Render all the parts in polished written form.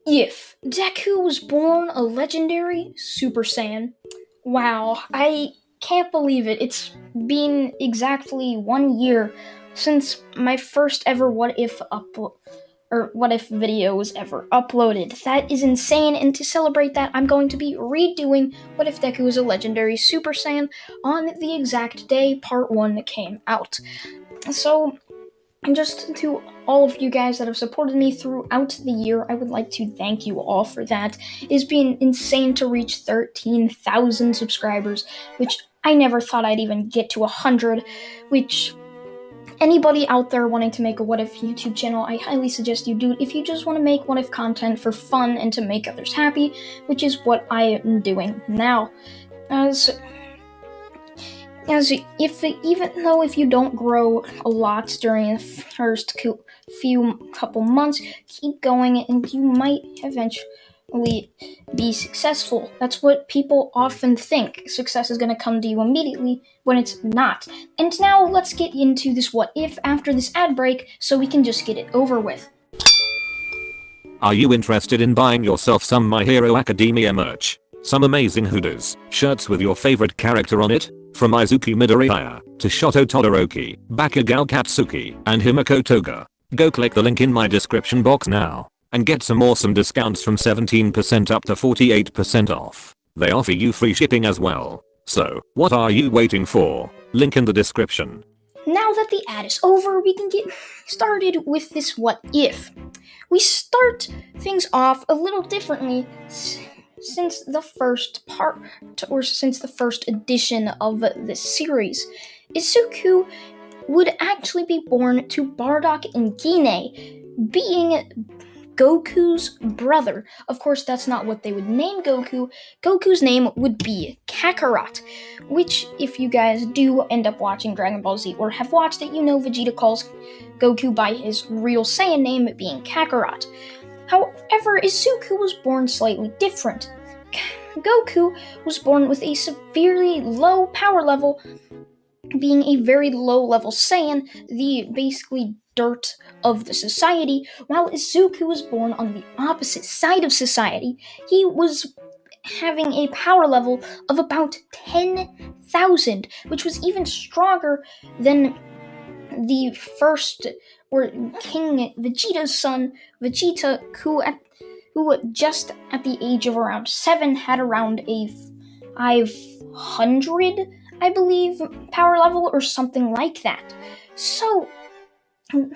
If Deku was born a legendary Super Saiyan, wow, I can't believe it. It's been exactly 1 year since my first ever what if video was ever uploaded. That is insane, and to celebrate that, I'm going to be redoing What If Deku was a Legendary Super Saiyan on the exact day Part 1 came out. So, just to all of you guys that have supported me throughout the year, I would like to thank you all for that. It's been insane to reach 13,000 subscribers, which I never thought I'd even get to 100, which anybody out there wanting to make a What If YouTube channel, I highly suggest you do it if you just want to make What If content for fun and to make others happy, which is what I am doing now. As even though if you don't grow a lot during the first couple months, keep going and you might eventually be successful. That's what people often think. Success is going to come to you immediately when it's not. And now let's get into this what if after this ad break so we can just get it over with. Are you interested in buying yourself some My Hero Academia merch? Some amazing hoodies, shirts with your favorite character on it? From Izuku Midoriya to Shoto Todoroki, Bakugo Katsuki, and Himiko Toga. Go click the link in my description box now and get some awesome discounts from 17% up to 48% off. They offer you free shipping as well. So, what are you waiting for? Link in the description. Now that the ad is over, we can get started with this what if. We start things off a little differently since the first edition of this series. Izuku would actually be born to Bardock and Gine, being Goku's brother. Of course, that's not what they would name Goku. Goku's name would be Kakarot, which, if you guys do end up watching Dragon Ball Z or have watched it, you know Vegeta calls Goku by his real Saiyan name being Kakarot. However, Izuku was born slightly different. Goku was born with a severely low power level, being a very low-level Saiyan, the basically dirt of the society, while Izuku was born on the opposite side of society. He was having a power level of about 10,000, which was even stronger than the first, or King Vegeta's son, Vegeta, who just at the age of around 7 had around a 500, I believe, power level or something like that. So King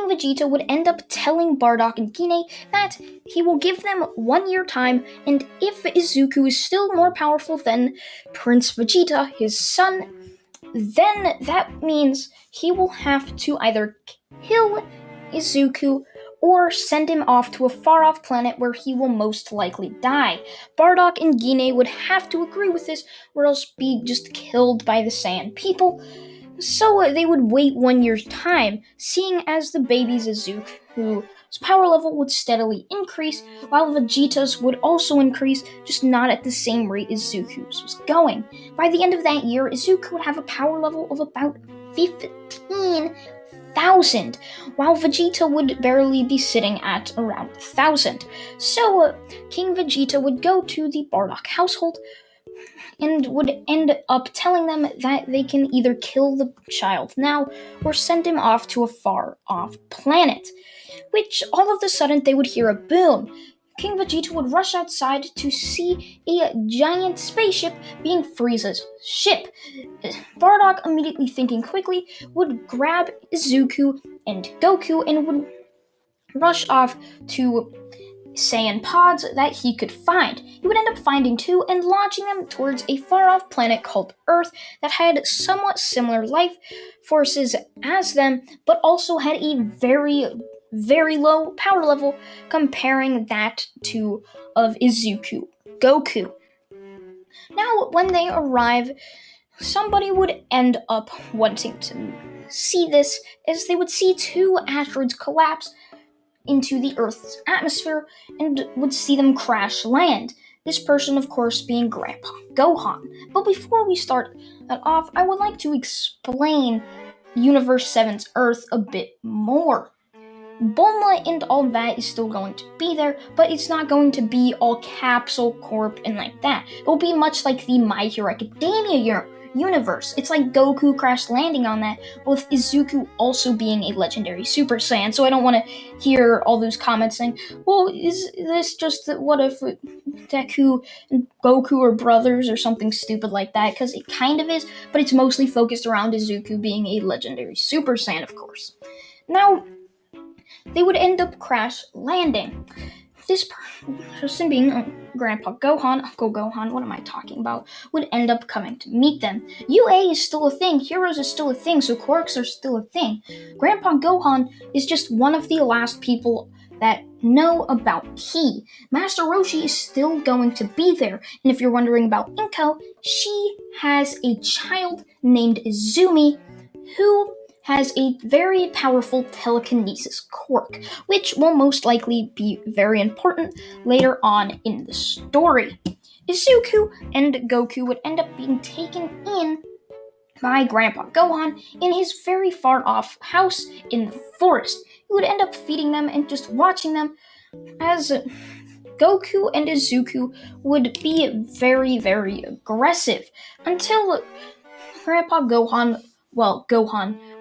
Vegeta would end up telling Bardock and Gine that he will give them 1 year time, and if Izuku is still more powerful than Prince Vegeta, his son, then that means he will have to either kill Izuku or send him off to a far-off planet where he will most likely die. Bardock and Gine would have to agree with this, or else be just killed by the Saiyan people. So they would wait 1 year's time, seeing as the baby's Izuku's power level would steadily increase, while Vegeta's would also increase, just not at the same rate Izuku's was going. By the end of that year, Izuku would have a power level of about 15,000, while Vegeta would barely be sitting at around 1,000. So King Vegeta would go to the Bardock household and would end up telling them that they can either kill the child now or send him off to a far-off planet, which all of a sudden they would hear a boom. King Vegeta would rush outside to see a giant spaceship being Frieza's ship. Bardock, immediately thinking quickly, would grab Izuku and Goku and would rush off to Saiyan pods that he could find. He would end up finding two and launching them towards a far-off planet called Earth that had somewhat similar life forces as them, but also had a very, very low power level, comparing that to of Izuku Goku. Now, when they arrive, somebody would end up wanting to see this, as they would see two asteroids collapse into the Earth's atmosphere and would see them crash land. This person, of course, being Grandpa Gohan. But before we start that off, I would like to explain Universe 7's Earth a bit more. Bulma and all that is still going to be there, but it's not going to be all Capsule Corp and like that. It'll be much like the My Hero Academia universe. It's like Goku crash landing on that, with Izuku also being a legendary Super Saiyan. So I don't want to hear all those comments saying, well, is this just what if Deku and Goku are brothers or something stupid like that? Because it kind of is, but it's mostly focused around Izuku being a legendary Super Saiyan, of course. Now, they would end up crash landing. This person being Grandpa Gohan, Uncle Gohan, what am I talking about, would end up coming to meet them. UA is still a thing, Heroes is still a thing, so quirks are still a thing. Grandpa Gohan is just one of the last people that know about Ki. Master Roshi is still going to be there, and if you're wondering about Inko, she has a child named Izumi who has a very powerful telekinesis quirk, which will most likely be very important later on in the story. Izuku and Goku would end up being taken in by Grandpa Gohan in his very far off house in the forest. He would end up feeding them and just watching them as Goku and Izuku would be very, very aggressive until Grandpa Gohan,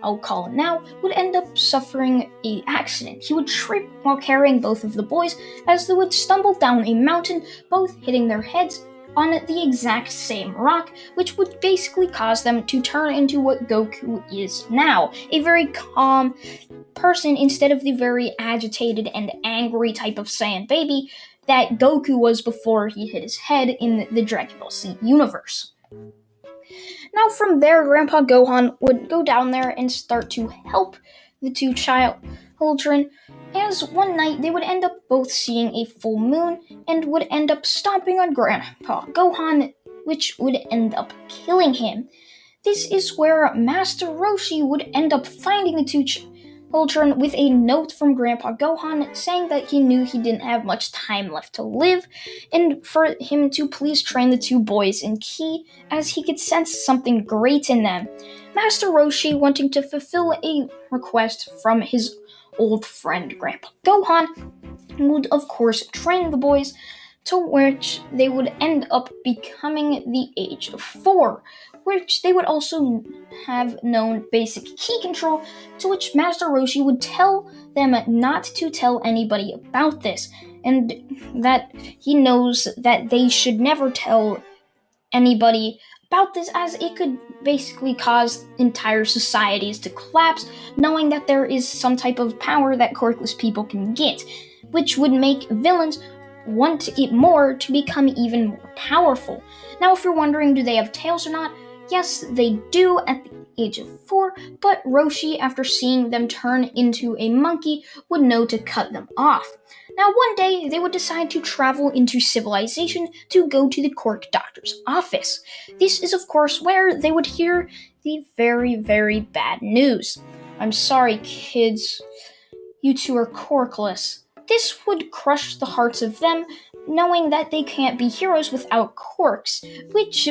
I'll call him now, would end up suffering an accident. He would trip while carrying both of the boys as they would stumble down a mountain, both hitting their heads on the exact same rock, which would basically cause them to turn into what Goku is now, a very calm person instead of the very agitated and angry type of Saiyan baby that Goku was before he hit his head in the Dragon Ball Z universe. Now from there, Grandpa Gohan would go down there and start to help the two children, as one night they would end up both seeing a full moon and would end up stomping on Grandpa Gohan, which would end up killing him. This is where Master Roshi would end up finding the two children with a note from Grandpa Gohan saying that he knew he didn't have much time left to live and for him to please train the two boys in Ki as he could sense something great in them. Master Roshi, wanting to fulfill a request from his old friend Grandpa Gohan, would of course train the boys to which they would end up becoming the age of 4, which they would also have known basic ki control, to which Master Roshi would tell them not to tell anybody about this, and that he knows that they should never tell anybody about this as it could basically cause entire societies to collapse, knowing that there is some type of power that Quirkless people can get, which would make villains want it more to become even more powerful. Now, if you're wondering, do they have tails or not? Yes, they do at the age of 4, but Roshi, after seeing them turn into a monkey, would know to cut them off. Now, one day, they would decide to travel into civilization to go to the Quirk Doctor's office. This is, of course, where they would hear the very, very bad news. I'm sorry, kids. You two are Quirkless. This would crush the hearts of them, knowing that they can't be heroes without quirks, which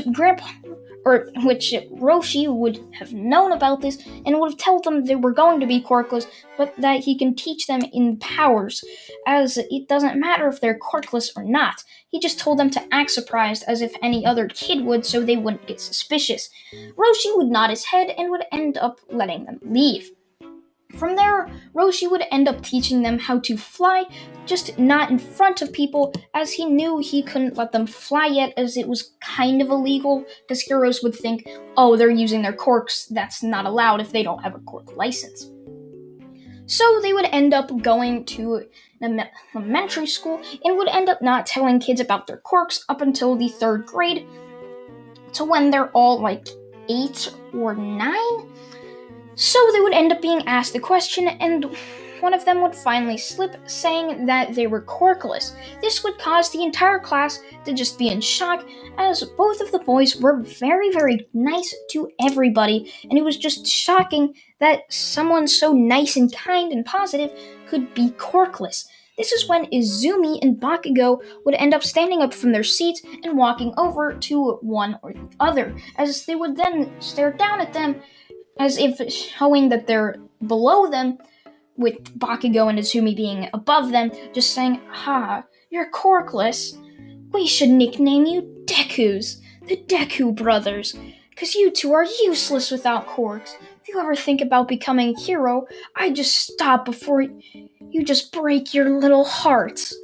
Roshi would have known about this and would have told them they were going to be quirkless, but that he can teach them in powers, as it doesn't matter if they're quirkless or not. He just told them to act surprised as if any other kid would, so they wouldn't get suspicious. Roshi would nod his head and would end up letting them leave. From there, Roshi would end up teaching them how to fly, just not in front of people, as he knew he couldn't let them fly yet, as it was kind of illegal, because heroes would think, oh, they're using their quirks, that's not allowed if they don't have a quirk license. So they would end up going to an elementary school and would end up not telling kids about their quirks up until the 3rd grade, to when they're all like 8 or 9. So they would end up being asked the question, and one of them would finally slip, saying that they were quirkless. This would cause the entire class to just be in shock, as both of the boys were very, very nice to everybody, and it was just shocking that someone so nice and kind and positive could be quirkless. This is when Izumi and Bakugo would end up standing up from their seats and walking over to one or the other, as they would then stare down at them as if showing that they're below them, with Bakugo and Izumi being above them, just saying, you're Quirkless. We should nickname you Dekus, the Deku brothers, because you two are useless without Quarks. If you ever think about becoming a hero, I'd just stop before you just break your little hearts.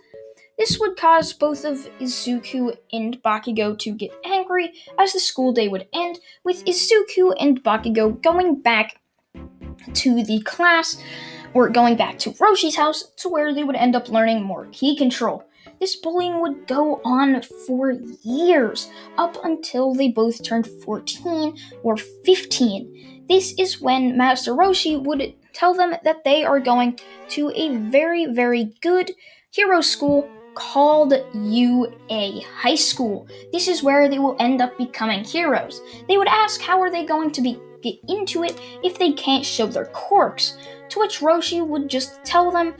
This would cause both of Izuku and Bakugo to get angry as the school day would end, with Izuku and Bakugo going back to the class, or going back to Roshi's house, to where they would end up learning more ki control. This bullying would go on for years, up until they both turned 14 or 15. This is when Master Roshi would tell them that they are going to a very, very good hero school called UA High School. This is where they will end up becoming heroes. They would ask how are they going to get into it if they can't show their quirks, to which Roshi would just tell them,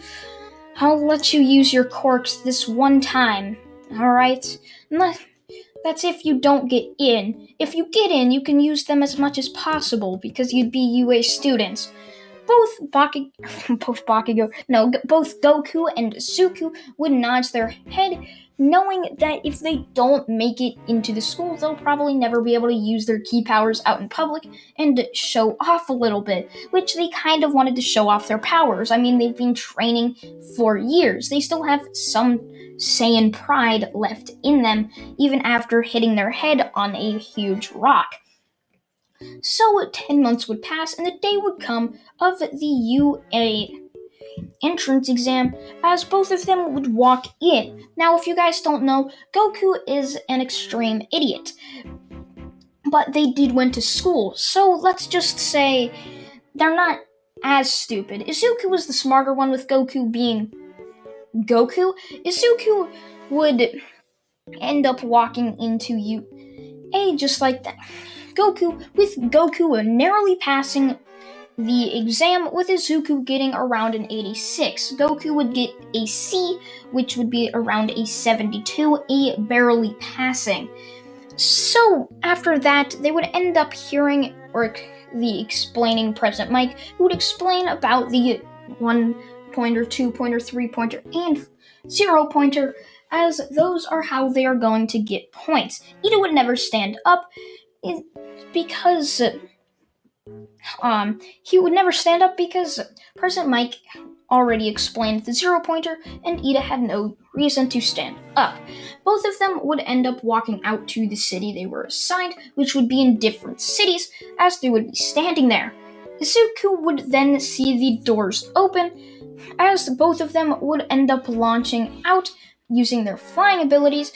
I'll let you use your quirks this one time, alright? That's if you don't get in. If you get in, you can use them as much as possible because you'd be UA students. Both Goku and Izuku would nod their head, knowing that if they don't make it into the school, they'll probably never be able to use their ki powers out in public and show off a little bit, which they kind of wanted to show off their powers. I mean, they've been training for years. They still have some Saiyan pride left in them, even after hitting their head on a huge rock. So 10 months would pass, and the day would come of the UA entrance exam, as both of them would walk in. Now, if you guys don't know, Goku is an extreme idiot, but they did went to school, so let's just say they're not as stupid. Izuku was the smarter one, with Goku being Goku. Izuku would end up walking into UA just like that. With Goku narrowly passing the exam, with Izuku getting around an 86. Goku would get a C, which would be around a 72, a barely passing. So after that, they would end up hearing the explaining President Mike, who would explain about the 1-pointer, 2-pointer, 3-pointer, and 0-pointer, as those are how they are going to get points. Ida would never stand up because he would never stand up because President Mike already explained the 0-pointer, and Ida had no reason to stand up. Both of them would end up walking out to the city they were assigned, which would be in different cities, as they would be standing there. Izuku would then see the doors open, as both of them would end up launching out using their flying abilities,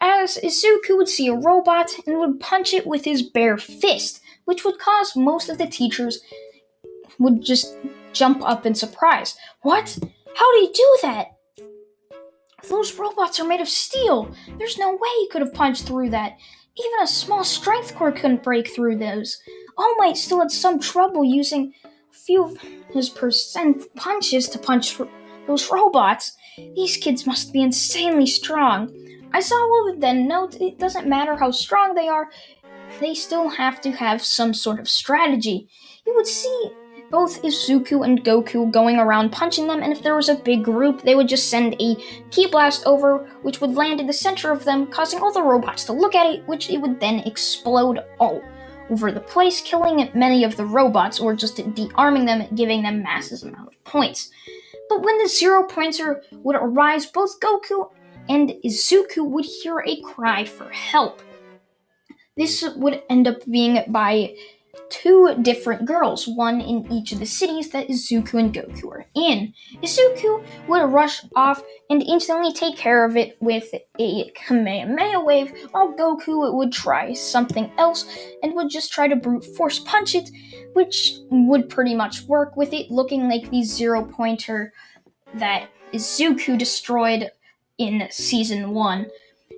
as Izuku would see a robot and would punch it with his bare fist, which would cause most of the teachers would just jump up in surprise. What? How did he do that? Those robots are made of steel. There's no way he could have punched through that. Even a small strength core couldn't break through those. All Might still had some trouble using a few of his percent punches to punch those robots. These kids must be insanely strong. Aizawa would then note it doesn't matter how strong they are, they still have to have some sort of strategy. You would see both Izuku and Goku going around punching them, and if there was a big group, they would just send a ki blast over, which would land in the center of them, causing all the robots to look at it, which it would then explode all over the place, killing many of the robots, or just de-arming them, giving them massive amount of points. But when the 0-pointer would arise, both Goku and Izuku would hear a cry for help. This would end up being by two different girls, one in each of the cities that Izuku and Goku are in. Izuku would rush off and instantly take care of it with a Kamehameha wave, while Goku would try something else and would just try to brute force punch it, which would pretty much work, with it looking like the 0-pointer that Izuku destroyed in Season 1.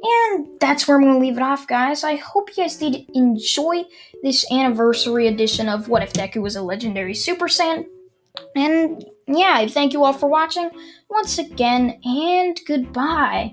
And that's where I'm going to leave it off, guys. I hope you guys did enjoy this anniversary edition of What If Deku Was a Legendary Super Saiyan. And yeah, thank you all for watching once again, and goodbye.